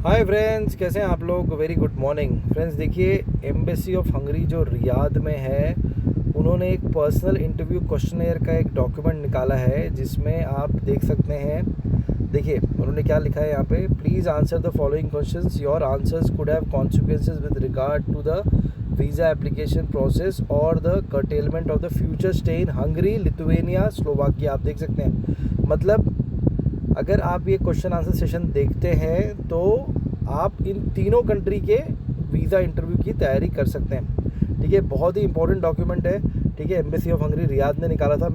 Hi friends, कैसे हैं आप लोग। Very good morning friends. देखिए, एम्बेसी ऑफ हंगरी जो रियाद में है, उन्होंने एक पर्सनल इंटरव्यू क्वेश्चनेयर का एक डॉक्यूमेंट निकाला है, जिसमें आप देख सकते हैं। देखिए उन्होंने क्या लिखा है यहाँ पे। Please answer the following questions. Your answers could have consequences with regard to the visa application process और the curtailment of the future stay in Hungary, Lithuania, Slovakia. आप देख सकते हैं, मतलब अगर आप ये क्वेश्चन आंसर सेशन देखते हैं तो आप इन तीनों कंट्री के वीज़ा इंटरव्यू की तैयारी कर सकते हैं। ठीक है, बहुत ही इंपॉर्टेंट डॉक्यूमेंट है। ठीक है, एम्बेसी ऑफ हंगरी रियाद ने निकाला था।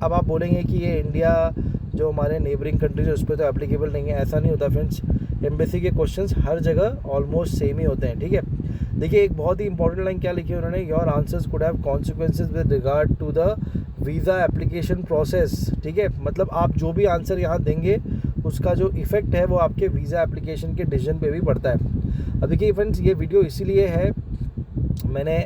अब आप बोलेंगे कि ये इंडिया जो हमारे नेबरिंग कंट्रीज है उस पर तो एप्लीकेबल नहीं है। ऐसा नहीं होता फ्रेंड्स। एम्बेसी के क्वेश्चंस हर जगह ऑलमोस्ट सेम ही होते हैं। ठीक है, देखिए एक बहुत ही इंपॉर्टेंट लाइन क्या लिखी है उन्होंने। Your answers could have consequences with regard to the visa application process. ठीक है, मतलब आप जो भी आंसर यहाँ देंगे उसका जो इफ़ेक्ट है वो आपके वीज़ा एप्लीकेशन के डिसीजन पे भी पड़ता है। अब देखिए फ्रेंड्स, ये वीडियो इसीलिए है, मैंने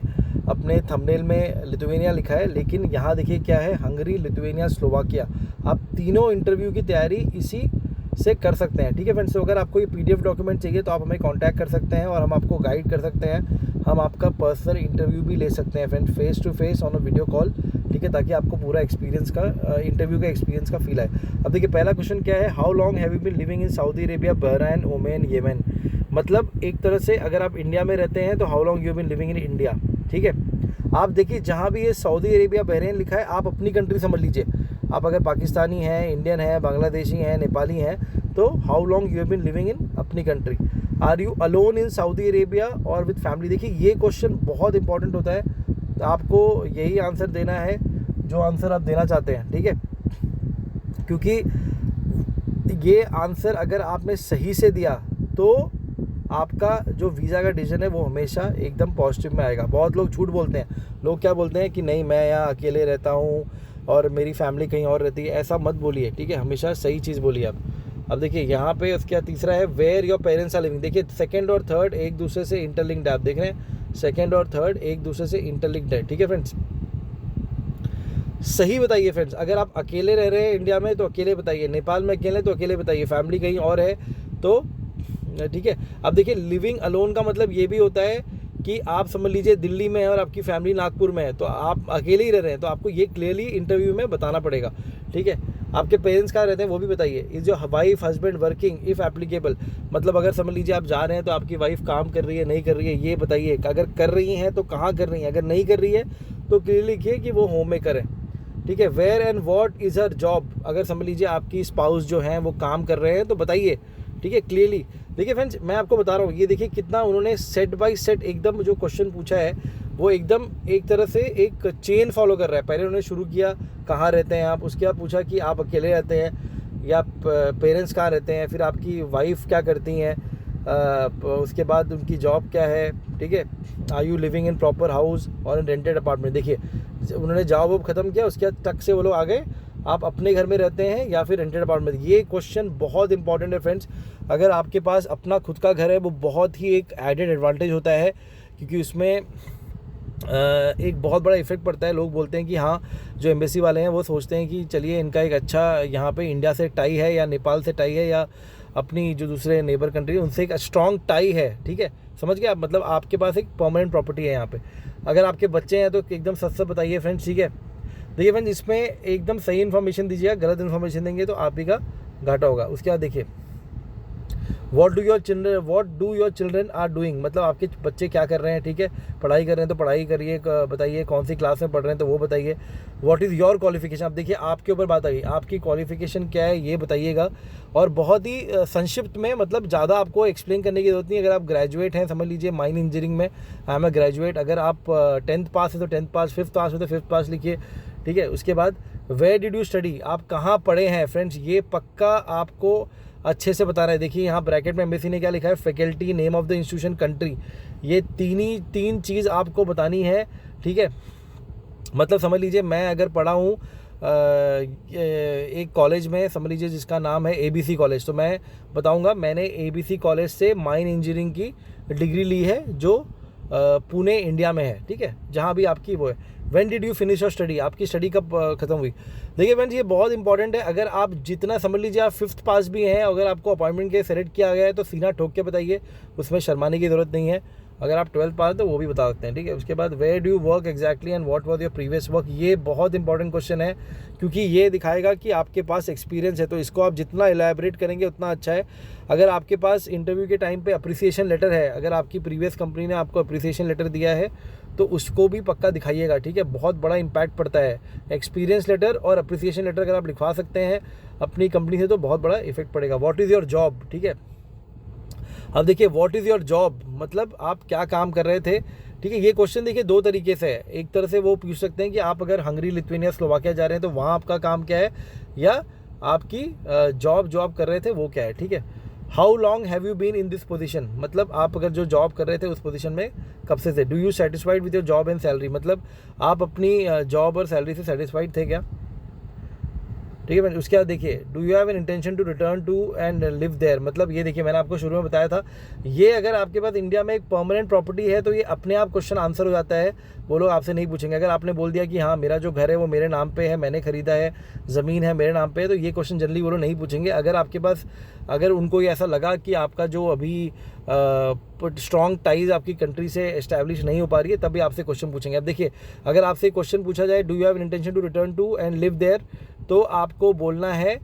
अपने थंबनेल में लिथुआनिया लिखा है, लेकिन यहाँ देखिए क्या है, हंगरी, लिथुआनिया, स्लोवाकिया। आप तीनों इंटरव्यू की तैयारी इसी से कर सकते हैं। ठीक है फ्रेंड्स, तो अगर आपको ये PDF डॉक्यूमेंट चाहिए तो आप हमें कांटेक्ट कर सकते हैं और हम आपको गाइड कर सकते हैं। हम आपका पर्सनल इंटरव्यू भी ले सकते हैं friends, face to face on a video call. ठीक है, ताकि आपको पूरा एक्सपीरियंस का इंटरव्यू का एक्सपीरियंस का फील आए। अब देखिए पहला क्वेश्चन क्या है। How long have you been living in Saudi Arabia, Bahrain, Oman, Yemen. मतलब एक तरह से अगर आप इंडिया में रहते हैं तो how long you been living in India. ठीक है, आप देखिए जहाँ भी ये सऊदी अरेबिया, बहरैन लिखा है, आप अपनी कंट्री समझ लीजिए। आप अगर पाकिस्तानी हैं, इंडियन हैं, बांग्लादेशी हैं, नेपाली हैं, तो how long you have been living in अपनी country. Are you alone in Saudi Arabia और विद फैमिली। देखिए ये क्वेश्चन बहुत इंपॉर्टेंट होता है, तो आपको यही आंसर देना है जो आंसर आप देना चाहते हैं। ठीक है, क्योंकि ये आंसर अगर आपने सही से दिया तो आपका जो वीज़ा का डिसीजन है वो हमेशा एकदम पॉजिटिव में आएगा। बहुत लोग झूठ बोलते हैं। लोग क्या बोलते हैं कि नहीं मैं यहाँ अकेले रहता हूँ और मेरी फैमिली कहीं और रहती है। ऐसा मत बोलिए। ठीक है, हमेशा सही चीज़ बोलिए आप। अब देखिए यहाँ पे उसका तीसरा है where your parents are living. देखिए सेकंड और थर्ड एक दूसरे से इंटरलिंक्ड है। आप देख रहे हैं, सेकंड और थर्ड एक दूसरे से इंटरलिंक्ड है। ठीक है फ्रेंड्स, सही बताइए फ्रेंड्स। अगर आप अकेले रह रहे हैं इंडिया में तो अकेले बताइए, नेपाल में अकेले तो अकेले बताइए, फैमिली कहीं और है तो ठीक है। अब देखिए लिविंग अलोन का मतलब ये भी होता है कि आप समझ लीजिए दिल्ली में है और आपकी फैमिली नागपुर में है, तो आप अकेले ही रह रहे हैं, तो आपको ये क्लियरली इंटरव्यू में बताना पड़ेगा। ठीक है, आपके पेरेंट्स कहाँ रहते हैं वो भी बताइए। Is your wife husband working if applicable. मतलब अगर समझ लीजिए आप जा रहे हैं तो आपकी वाइफ काम कर रही है नहीं कर रही है, ये बताइए। अगर कर रही हैं तो कहाँ कर रही हैं, अगर नहीं कर रही है तो क्लियरली लिखिए कि वो होम मेकर है। ठीक है, where and what is her job. अगर समझ लीजिए आपकी स्पाउस जो हैं वो काम कर रहे हैं तो बताइए। ठीक है, क्लियरली। देखिए फ्रेंड्स, मैं आपको बता रहा हूँ, ये देखिए कितना उन्होंने सेट बाय सेट एकदम जो क्वेश्चन पूछा है वो एकदम एक तरह से एक चेन फॉलो कर रहा है। पहले उन्होंने शुरू किया कहाँ रहते हैं आप, उसके बाद पूछा कि आप अकेले रहते हैं या पेरेंट्स कहाँ रहते हैं, फिर आपकी वाइफ क्या करती हैं, उसके बाद उनकी जॉब क्या है। ठीक है, are you living in proper house और इन रेंटेड अपार्टमेंट। देखिए उन्होंने जॉब वॉब ख़त्म किया, उसके बाद तक से वो लोग आ गए आप अपने घर में रहते हैं या फिर रेंटेड अपार्टमेंट। ये क्वेश्चन बहुत इंपॉर्टेंट है फ्रेंड्स। अगर आपके पास अपना खुद का घर है वो बहुत ही एक एडेड एडवांटेज होता है, क्योंकि उसमें एक बहुत बड़ा इफेक्ट पड़ता है। लोग बोलते हैं कि हाँ, जो एम्बेसी वाले हैं वो सोचते हैं कि चलिए इनका एक अच्छा यहाँ पे इंडिया से टाई है या नेपाल से टाई है या अपनी जो दूसरे नेबर कंट्री है उनसे एक स्ट्रॉन्ग टाई है। ठीक है, समझ गए आप, मतलब आपके पास एक परमानेंट प्रॉपर्टी है यहाँ पे। अगर आपके बच्चे हैं तो एकदम सच बताइए फ्रेंड्स। ठीक है, देखिए फ्रेंड्स, इसमें एकदम सही इन्फॉर्मेशन दीजिएगा, गलत इन्फॉर्मेशन देंगे तो आप ही का घाटा होगा। उसके बाद देखिए what do your children are doing. मतलब आपके बच्चे क्या कर रहे हैं। ठीक है, पढ़ाई कर रहे हैं तो पढ़ाई करिए, बताइए कौन सी क्लास में पढ़ रहे हैं तो वो बताइए। What is your qualification. अब देखिए आपके ऊपर बात आ गई, आपकी क्वालिफिकेशन क्या है ये बताइएगा। और बहुत ही संक्षिप्त में, मतलब ज़्यादा आपको एक्सप्लेन करने की जरूरत नहीं। अगर आप ग्रेजुएट हैं, समझ लीजिए माइन इंजीनियरिंग में आई एम ए ग्रेजुएट। अगर आप 10th पास है तो 10th पास, 5th पास है तो 5th पास लिखिए। ठीक है, उसके बाद वेयर डिड यू स्टडी, आप कहाँ पढ़े हैं फ्रेंड्स, ये पक्का आपको अच्छे से बता रहा है। देखिए यहाँ ब्रैकेट में एम्बेसी ने क्या लिखा है, faculty, name of the institution, country. ये तीन चीज़ आपको बतानी है। ठीक है, मतलब समझ लीजिए मैं अगर पढ़ा हूँ एक कॉलेज में, समझ लीजिए जिसका नाम है ABC कॉलेज, तो मैं बताऊँगा मैंने ABC कॉलेज से माइन इंजीनियरिंग की डिग्री ली है, जो पुणे इंडिया में है, ठीक है, जहाँ भी आपकी वो है। When did you finish your study, आपकी स्टडी कब खत्म हुई। देखिए फ्रेंड्स, ये बहुत इंपॉर्टेंट है। अगर आप जितना समझ लीजिए आप 5th पास भी हैं, अगर आपको अपॉइंटमेंट के सेलेक्ट किया गया है तो सीना ठोक के बताइए, उसमें शर्माने की ज़रूरत नहीं है। अगर आप 12th पास तो वो भी बता सकते हैं, ठीक है। उसके बाद where do you work exactly and what was your previous work, ये बहुत इंपॉर्टेंट क्वेश्चन है, क्योंकि ये दिखाएगा कि आपके पास एक्सपीरियंस है। तो इसको आप जितना एलैबोरेट करेंगे उतना अच्छा है। अगर आपके पास इंटरव्यू के टाइम पे अप्रिसिएशन लेटर है, अगर आपकी प्रीवियस कंपनी ने आपको अप्रिसिएशन लेटर दिया है तो उसको भी पक्का दिखाइएगा, ठीक है। बहुत बड़ा इंपैक्ट पड़ता है एक्सपीरियंस लेटर और अप्रिसिएशन लेटर अगर आप लिखवा सकते हैं अपनी कंपनी से तो बहुत बड़ा इफेक्ट पड़ेगा। व्हाट इज़ योर जॉब, ठीक है। अब देखिए व्हाट इज़ योर जॉब मतलब आप क्या काम कर रहे थे, ठीक है। ये क्वेश्चन देखिए दो तरीके से है। एक तरह से वो पूछ सकते हैं कि आप अगर हंगरी, लिथुआनिया, स्लोवाकिया जा रहे हैं तो वहाँ आपका काम क्या है, या आपकी जॉब कर रहे थे वो क्या है, ठीक है। How long have you been in this position, मतलब आप अगर जो जॉब कर रहे थे उस पोजीशन में कब से थे। Do you satisfied with your job and salary, मतलब आप अपनी जॉब और सैलरी से सेटिस्फाइड थे क्या, ठीक है। उसके बाद देखिए do you have an intention to return to and live there, मतलब ये देखिए मैंने आपको शुरू में बताया था, ये अगर आपके पास इंडिया में एक परमानेंट प्रॉपर्टी है तो ये अपने आप क्वेश्चन आंसर हो जाता है, वो लोग आपसे नहीं पूछेंगे। अगर आपने बोल दिया कि हाँ मेरा जो घर है वो मेरे नाम पे है, मैंने खरीदा है, ज़मीन है मेरे नाम पे है, तो ये क्वेश्चन जनरली वो लोग नहीं पूछेंगे। अगर आपके पास, अगर उनको ये ऐसा लगा कि आपका जो अभी स्ट्रॉन्ग टाइज आपकी कंट्री से इस्टेब्लिश नहीं हो पा रही है, तभी आपसे क्वेश्चन पूछेंगे। अब देखिए अगर आपसे क्वेश्चन पूछा जाए do you have an intention to return to and live there, तो आपको बोलना है,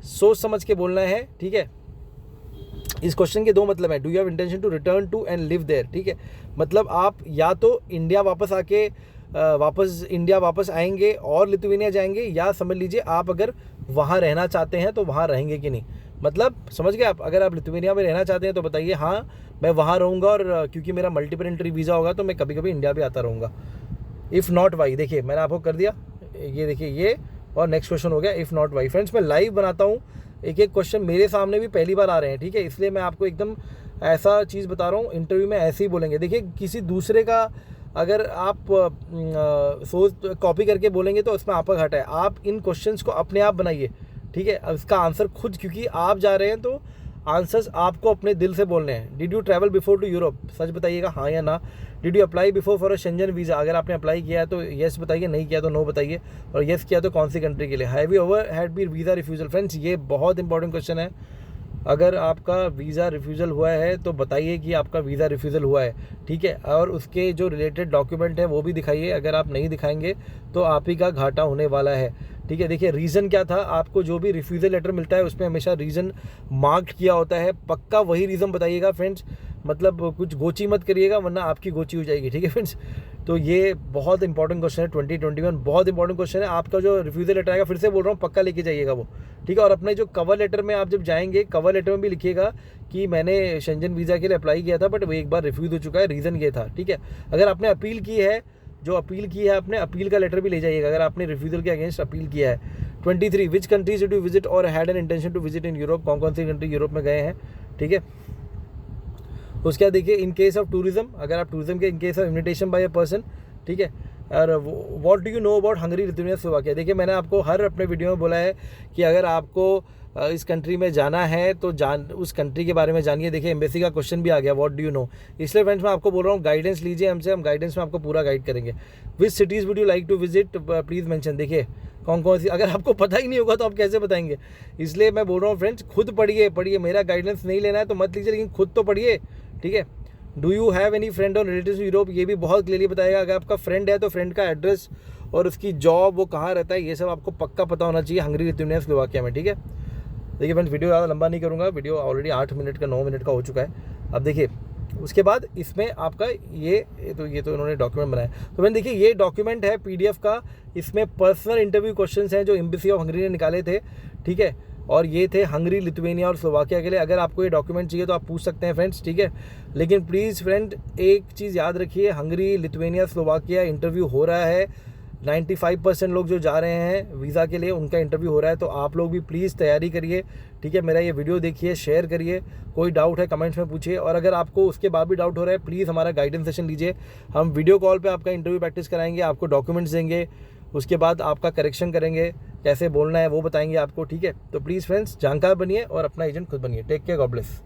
सोच समझ के बोलना है, ठीक है। इस क्वेश्चन के दो मतलब है, do you have intention to return to and live there, ठीक है। मतलब आप या तो इंडिया वापस आके इंडिया वापस आएंगे और लिथुआनिया जाएंगे, या समझ लीजिए आप अगर वहाँ रहना चाहते हैं तो वहाँ रहेंगे कि नहीं, मतलब समझ गए आप। अगर आप लिथुआनिया में रहना चाहते हैं तो बताइए हाँ मैं वहाँ रहूँगा, और क्योंकि मेरा मल्टीपल एंट्री वीज़ा होगा तो मैं कभी कभी इंडिया भी आता रहूँगा। इफ़ नॉट वाई, देखिए मैंने आपको कर दिया, ये देखिए ये, और नेक्स्ट क्वेश्चन हो गया इफ़ नॉट वाई। फ्रेंड्स मैं लाइव बनाता हूँ, एक एक क्वेश्चन मेरे सामने भी पहली बार आ रहे हैं, ठीक है, इसलिए मैं आपको एकदम ऐसा चीज़ बता रहा हूँ। इंटरव्यू में ऐसे ही बोलेंगे। देखिए किसी दूसरे का अगर आप सोच कॉपी करके बोलेंगे तो उसमें आपका घाटा है। आप इन क्वेश्चंस को अपने आप बनाइए, ठीक है। अब इसका आंसर खुद, क्योंकि आप जा रहे हैं तो आंसर्स आपको अपने दिल से बोलने हैं। Did you travel before to Europe, सच बताइएगा हाँ या ना। Did you apply before for a Schengen visa, अगर आपने अप्लाई किया है तो येस बताइए, नहीं किया तो नो बताइए, और येस किया तो कौन सी कंट्री के लिए। Have you ever had be visa refusal, friends ये बहुत इंपॉर्टेंट क्वेश्चन है। अगर आपका वीज़ा रिफ्यूज़ल हुआ है तो बताइए कि आपका वीज़ा रिफ्यूज़ल हुआ है, ठीक है, और उसके जो रिलेटेड डॉक्यूमेंट है वो भी दिखाइए। अगर आप नहीं दिखाएंगे तो आप ही का घाटा होने वाला है, ठीक है। देखिए रीज़न क्या था, आपको जो भी रिफ्यूज़ल लेटर मिलता है उसमें हमेशा रीज़न मार्क्ड किया होता है, पक्का वही रीज़न बताइएगा फ्रेंड्स, मतलब कुछ गोची मत करिएगा वरना आपकी गोची हो जाएगी, ठीक है फ्रेंड्स। तो ये बहुत इंपॉर्टेंट क्वेश्चन है, 2021 बहुत इंपॉर्टेंट क्वेश्चन है। आपका जो रिफ्यूज़ल लेटर आएगा, फिर से बोल रहा हूँ, पक्का लेके जाइएगा वो, ठीक है। और अपने जो कवर लेटर में आप जब जाएंगे, कवर लेटर में भी लिखिएगा कि मैंने शेंजन वीज़ा के लिए अप्लाई किया था बट वो एक बार रिफ्यूज़ हो चुका है, रीज़न ये था, ठीक है। अगर आपने अपील की है, जो अपील की है आपने, अपील का लेटर भी ले जाइएगा अगर आपने रिफ्यूज़ल के अगेंस्ट अपील किया है। 23 which countries did you visit और had an intention to visit in Europe, कौन कौन सी कंट्री यूरोप में गए हैं, ठीक है। उसके बाद देखिए इन केस ऑफ टूरिज्म, अगर आप टूरिज्म के in case of invitation by a person, ठीक है। और what do you know about Hungary, Lithuania, Slovakia. देखिए मैंने आपको हर अपने वीडियो में बोला है कि अगर आपको इस कंट्री में जाना है तो उस कंट्री के बारे में जानिए। देखिए एम्बेसी का क्वेश्चन भी आ गया, व्हाट डू यू नो। इसलिए फ्रेंड्स मैं आपको बोल रहा हूँ गाइडेंस लीजिए हमसे, हम गाइडेंस में आपको पूरा गाइड करेंगे। Which cities would you like to visit please mention, देखिए कौन कौन सी, अगर आपको पता ही नहीं होगा तो आप कैसे बताएंगे। इसलिए मैं बोल रहा हूँ फ्रेंड्स खुद पढ़िए, मेरा गाइडेंस नहीं लेना है तो मत लीजिए, लेकिन खुद तो पढ़िए, ठीक है। Do you have any friend और रिलेटिव्स इन यूरोप, ये भी बहुत क्लियरली बताएगा। अगर आपका फ्रेंड है तो फ्रेंड का एड्रेस और उसकी जॉब वो कहाँ रहता है, ये सब आपको पक्का पता होना चाहिए हंगरी, लिथुआनिया, स्लोवाकिया में, ठीक है। देखिए फ्रेंड्स वीडियो ज़्यादा लंबा नहीं करूँगा, वीडियो ऑलरेडी 8 मिनट का 9 मिनट का हो चुका है। अब देखिए उसके बाद इसमें आपका ये तो उन्होंने डॉक्यूमेंट बनाया। तो मैंने देखिए ये डॉक्यूमेंट है PDF का, इसमें पर्सनल इंटरव्यू क्वेश्चंस हैं जो एम्बेसी ऑफ हंगरी ने निकाले थे, ठीक है। और ये थे हंगरी, लिथुआनिया और स्लोवाकिया के लिए। अगर आपको ये डॉक्यूमेंट चाहिए तो आप पूछ सकते हैं फ्रेंड्स, ठीक है। लेकिन प्लीज़ फ्रेंड एक चीज़ याद रखिए, हंगरी, लिथुआनिया, स्लोवाकिया इंटरव्यू हो रहा है। 95% लोग जो जा रहे हैं वीज़ा के लिए उनका इंटरव्यू हो रहा है, तो आप लोग भी प्लीज़ तैयारी करिए, ठीक है। मेरा ये वीडियो देखिए, शेयर करिए, कोई डाउट है कमेंट्स में पूछिए, और अगर आपको उसके बाद भी डाउट हो रहा है प्लीज़ हमारा गाइडेंस सेशन लीजिए। हम वीडियो कॉल पे आपका इंटरव्यू प्रैक्टिस कराएंगे, आपको डॉक्यूमेंट्स देंगे, उसके बाद आपका करेक्शन करेंगे, कैसे बोलना है वो बताएंगे आपको, ठीक है। तो प्लीज़ फ्रेंड्स जानकार बनिए और अपना एजेंट खुद बनिए। Take care, God bless.